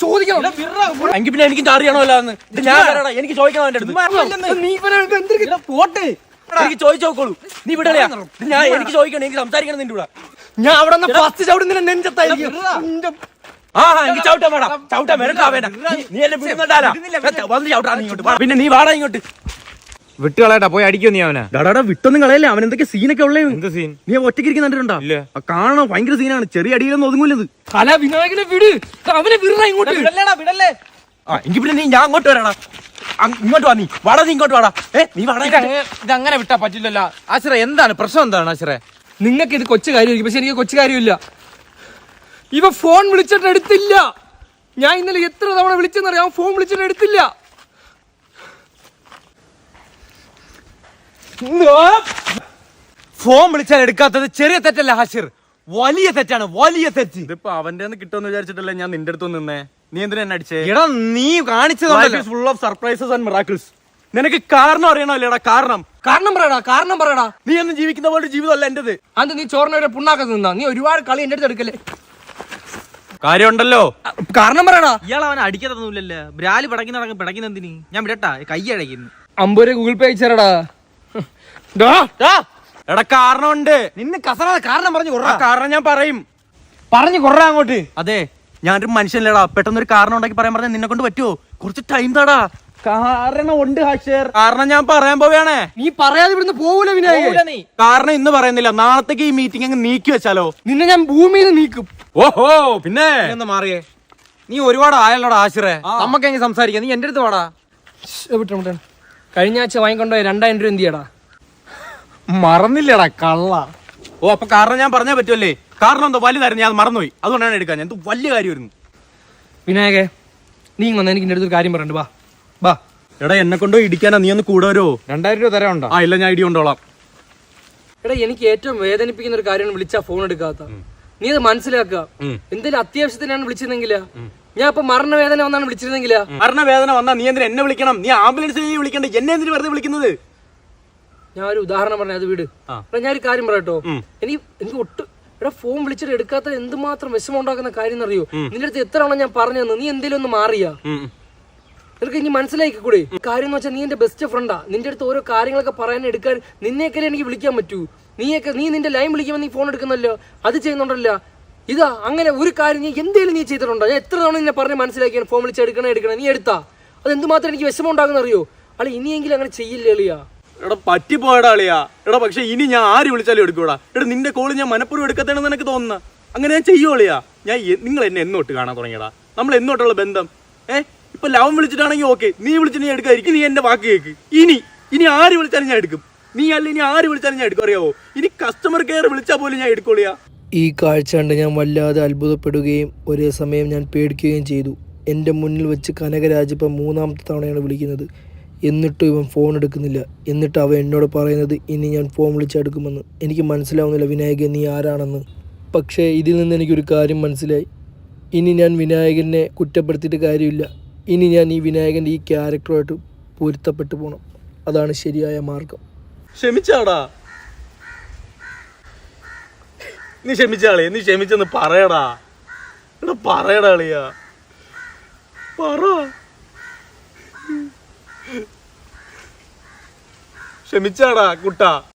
ചോദിക്കണം. എങ്കിൽ പിന്നെ എനിക്ക് അറിയണമല്ലോ. ഞാൻ എനിക്ക് ചോദിക്കണം എന്റെ അടുത്ത്. പോട്ട് എനിക്ക് ചോദിച്ചു നോക്കോളൂ. നീ വിടലയാ. ഞാൻ എനിക്ക് ചോദിക്കണം, എനിക്ക് സംസാരിക്കണം നിന്റെ കൂടെ. ഞാൻ അവിടെ ഫസ്റ്റ് ചവിടുന്ന നെഞ്ചത്തായിരിക്കും. എനിക്ക് ചവിട്ടാൻ വേണം, ചവിട്ടാൻ വരട്ടാ വേണ്ട. നീ എന്നെ വിടുന്നുണ്ടാലാ വന്ന് ചവിട്ടാ നീ ഇങ്ങോട്ട്. പിന്നെ നീ വാടാ ഇങ്ങോട്ട്. വിട്ട് കളയട്ടാ, പോയി അടിക്കോ നീ അവനെ. ഡാടാ വിട്ടൊന്നും കളയല്ലേ, അവൻ എന്തൊക്കെ സീനൊക്കെ ഉള്ളേ. എന്ത് സീൻ? നീ ഒറ്റയ്ക്ക് കണ്ടിട്ടുണ്ടോ? കാണണോ? ഭയങ്കര സീനാണ്. ചെറിയ അടിയിലൊന്നും ഒതുങ്ങൂലത്. കല വിനായകനെ വിട്, അവനെ വിടണ ഇങ്ങോട്ട്. വിടല്ലേ. എങ്കിൽ പിന്നെ നീ ഞാൻ അങ്ങോട്ട് വരാടാ. ഇങ്ങോട്ട് വാ. നീ വാടാ, നീ ഇങ്ങോട്ട് വാടാ. നീ വാടാ. ഇതങ്ങനെ വിട്ടാ പറ്റില്ലല്ലോ. ആശ്ര എന്താണ് പ്രശ്നം? എന്താണ് ആശ്ര? നിങ്ങൾക്ക് ഇത് കൊച്ചു കാര്യമായിരിക്കും, പക്ഷെ എനിക്ക് കൊച്ചു കാര്യമില്ല. ഇവ ഫോൺ വിളിച്ചിട്ട് എടുത്തില്ല. ഞാൻ ഇന്നലെ എത്ര തവണ വിളിച്ചെന്നറിയാം, ഫോൺ വിളിച്ചിട്ട് എടുത്തില്ല. ഫോൺ വിളിച്ചാൽ എടുക്കാത്തത് ചെറിയ തെറ്റല്ല ഹാഷിർ, വലിയ തെറ്റാണ്, വലിയ തെറ്റ്. ഇതിപ്പോ അവന്റെ കിട്ടുമെന്ന് വിചാരിച്ചിട്ടല്ലേ ഞാൻ നിന്റെ അടുത്ത് നിന്നേ. നീ എന്തിനാ എന്നെ അടിച്ചേ? എടാ നീ കാണിച്ചത് full of surprises and miracles. നിനക്ക് കാരണം അറിയണല്ലേടാ? കാരണം പറയടാ. നീ ഒന്നും ജീവിക്കുന്ന പോലെ ജീവിതമല്ല എന്റേത്. അത് നീ ചോറിനവരെ പുണ്ണാക്കത്ത് നിന്നാ. നീ ഒരുപാട് കളി എന്റെ അടുത്ത് എടുക്കല്ലേ. കാര്യമുണ്ടല്ലോ. കാരണം പറയടാ. ഇയാൾ അവനെ അടിക്കത്തൊന്നുമില്ലല്ലോ. ബ്രാലി പിടക്കുന്ന എന്തിന്? ഞാൻ വിടട്ടാ, കൈ അടയ്ക്കുന്നു. 50 രൂപ ഗൂഗിൾ പേ അയച്ചേരടാ. എടാ കാരണമുണ്ട്. നിന്നെ കസറാതെ കാരണം പറഞ്ഞു കൊറ. കാരണം ഞാൻ പറയും. പറഞ്ഞു കൊറ അങ്ങോട്ട്. അതെ, ഞാനൊരു മനുഷ്യനല്ലേടാ. പെട്ടെന്നൊരു കാരണം ഉണ്ടാക്കി പറയാൻ പറഞ്ഞാൽ നിന്നെ കൊണ്ട് പറ്റുമോ? കുറച്ച് ടൈം താടാ. കാരണം ഉണ്ട് ഹാഷിർ. കാരണം ഞാൻ പറയാൻ പോവുകയാണേ. നീ പറയാതെ ഇവിടുന്ന് പോവൂല വിനായക. കാരണം ഇന്ന് പറയുന്നില്ല, നാളത്തേക്ക് ഈ മീറ്റിംഗ് അങ്ങ് നീക്കി വെച്ചാലോ? നിന്നെ ഞാൻ ഭൂമിയിൽ നീക്കും. ഓഹോ, പിന്നെ ഒന്ന് മാറിയേ. നീ ഒരുപാട് ആയല്ലോടാ ആശ്രേ. നമുക്കെങ്ങനെ സംസാരിക്കാം? നീ എന്റെ അടുത്ത് വാടാ. വിട്ടേ. കഴിഞ്ഞ ആഴ്ച വാങ്ങിക്കൊണ്ടോ 2000 രൂപ എന്ത് ചെയ്യടാ? മറന്നില്ലടാ കള്ള. ഓ, അപ്പൊ കാരണം ഞാൻ പറഞ്ഞാൽ പറ്റുമല്ലേ? കാരണം എന്തോ വലുതായിരുന്നു, ഞാൻ മറന്നുപോയി. അതുകൊണ്ടാണ് എടുക്കാൻ. ഞാൻ വലിയ കാര്യമായിരുന്നു. വിനായകെ, നീ വന്ന എനിക്ക് അടുത്തൊരു കാര്യം പറയണ്ട. ബാ. എടാ എന്നെ കൊണ്ടോ ഇടിക്കാനാ. നീ ഒന്ന് കൂടെ വരുമോ? 2000 രൂപ തരാനുണ്ടോ? ഇല്ല, ഞാൻ ഇടി കൊണ്ടോളാം. എടാ എനിക്ക് ഏറ്റവും വേദനിപ്പിക്കുന്ന ഒരു കാര്യമാണ് വിളിച്ചാ ഫോൺ എടുക്കാത്ത. നീ അത് മനസ്സിലാക്കുക. എന്തെങ്കിലും അത്യാവശ്യത്തിനാണ് വിളിച്ചിരുന്നെങ്കിലാ. ഞാൻ ഇപ്പൊ മരണവേദന വന്നാണ് വിളിച്ചിരുന്നെങ്കിലാ. മരണവേദന വന്നാ നീ എന്തിനാ എന്നെ വിളിക്കണം? നീ ആംബുലൻസിൽ വിളിക്കണ്ടേ? എന്നെ എന്തിനു വെറുതെ വിളിക്കുന്നത്? ഞാൻ ഒരു ഉദാഹരണം പറഞ്ഞ അത് വീട്. ഞാൻ ഒരു കാര്യം പറയട്ടോ. എനിക്ക് ഒട്ടും എടാ ഫോൺ വിളിച്ചിട്ട് എടുക്കാത്ത എന്തുമാത്രം വിഷമം ഉണ്ടാക്കുന്ന കാര്യം എന്നറിയോ? നിന്റെ അടുത്ത് എത്ര തവണ ഞാൻ പറഞ്ഞു തന്നു. നീ എന്തെങ്കിലും ഒന്ന് മാറിയാ? നിനക്ക് ഇനി മനസ്സിലാക്കിക്കൂടെ? കാര്യം എന്ന് വെച്ചാൽ നീ എന്റെ ബെസ്റ്റ് ഫ്രണ്ടാ. നിന്റെ അടുത്ത് ഓരോ കാര്യങ്ങളൊക്കെ പറയാൻ എടുക്കാൻ നിന്നേക്കല്ലേ എനിക്ക് വിളിക്കാൻ പറ്റൂ. നീ നിന്റെ ലൈൻ വിളിക്കുമ്പോൾ നീ ഫോൺ എടുക്കുന്നല്ലോ, അത് ചെയ്യുന്നുണ്ടല്ലോ. ഇതാ അങ്ങനെ ഒരു കാര്യം നീ എന്തെങ്കിലും നീ ചെയ്തിട്ടുണ്ടോ? ഞാൻ എത്ര തവണ നിന്നെ പറഞ്ഞ് മനസ്സിലാക്കിയാണ് ഫോൺ വിളിച്ച് എടുക്കണേ. നീ എടുത്താ അത് എന്തുമാത്രം എനിക്ക് വിഷമം ഉണ്ടാകുന്ന അറിയോ? അളി ഇനിയെങ്കിലും അങ്ങനെ ചെയ്യില്ലേ അളിയാ? എടാ പറ്റിപ്പോയടാ അളിയാ. എടാ പക്ഷെ ഇനി ഞാൻ ആര് വിളിച്ചാലും എടുക്കൂടാ. എടാ നിന്റെ കോള് ഞാൻ മനഃപൂർവ്വം എടുക്കത്തേണെന്ന് എനിക്ക് തോന്നുന്ന. അങ്ങനെ ഞാൻ ചെയ്യുവളിയാ. നിങ്ങൾ എന്നെ എന്നോട്ട് കാണാൻ തുടങ്ങിയടാ. നമ്മൾ എന്നോട്ടുള്ള ബന്ധം ഇപ്പൊ ലവൻ വിളിച്ചിട്ടാണെങ്കിൽ ഓക്കെ, നീ വിളിച്ച് നീ എടുക്കാതിരിക്കും. നീ എന്റെ വാക്ക് കേക്ക്. ഇനി ആര് വിളിച്ചാലും ഞാൻ എടുക്കും. നീ അല്ല ഇനി ആര് വിളിച്ചാലും ഞാൻ എടുക്കും. അറിയാവോ? ഇനി കസ്റ്റമർ കെയർ വിളിച്ചാൽ പോലും ഞാൻ എടുക്കോളിയാ. ഈ കാഴ്ച കണ്ട് ഞാൻ വല്ലാതെ അത്ഭുതപ്പെടുകയും ഒരേ സമയം ഞാൻ പേടിക്കുകയും ചെയ്തു. എൻ്റെ മുന്നിൽ വെച്ച് കനകരാജ് ഇപ്പം 3ാമത്തെ തവണയാണ് വിളിക്കുന്നത്. എന്നിട്ടും ഇവൻ ഫോൺ എടുക്കുന്നില്ല. എന്നിട്ട് അവൻ എന്നോട് പറയുന്നത് ഇനി ഞാൻ ഫോൺ വിളിച്ചെടുക്കുമെന്ന്. എനിക്ക് മനസ്സിലാവുന്നില്ല വിനായകൻ നീ ആരാണെന്ന്. പക്ഷേ ഇതിൽ നിന്ന് എനിക്കൊരു കാര്യം മനസ്സിലായി. ഇനി ഞാൻ വിനായകനെ കുറ്റപ്പെടുത്തിയിട്ട് കാര്യമില്ല. ഇനി ഞാൻ ഈ വിനായകൻ്റെ ഈ ക്യാരക്ടറുമായിട്ട് പൊരുത്തപ്പെട്ടു പോകണം. അതാണ് ശരിയായ മാർഗം. ക്ഷമിച്ചാടാ. നീ ക്ഷമിച്ചാളേ. നീ ക്ഷമിച്ചെന്ന് പറയടാ. എടാ പറയടാ അളിയാ, പറ. ക്ഷമിച്ചാടാ കുട്ടാ.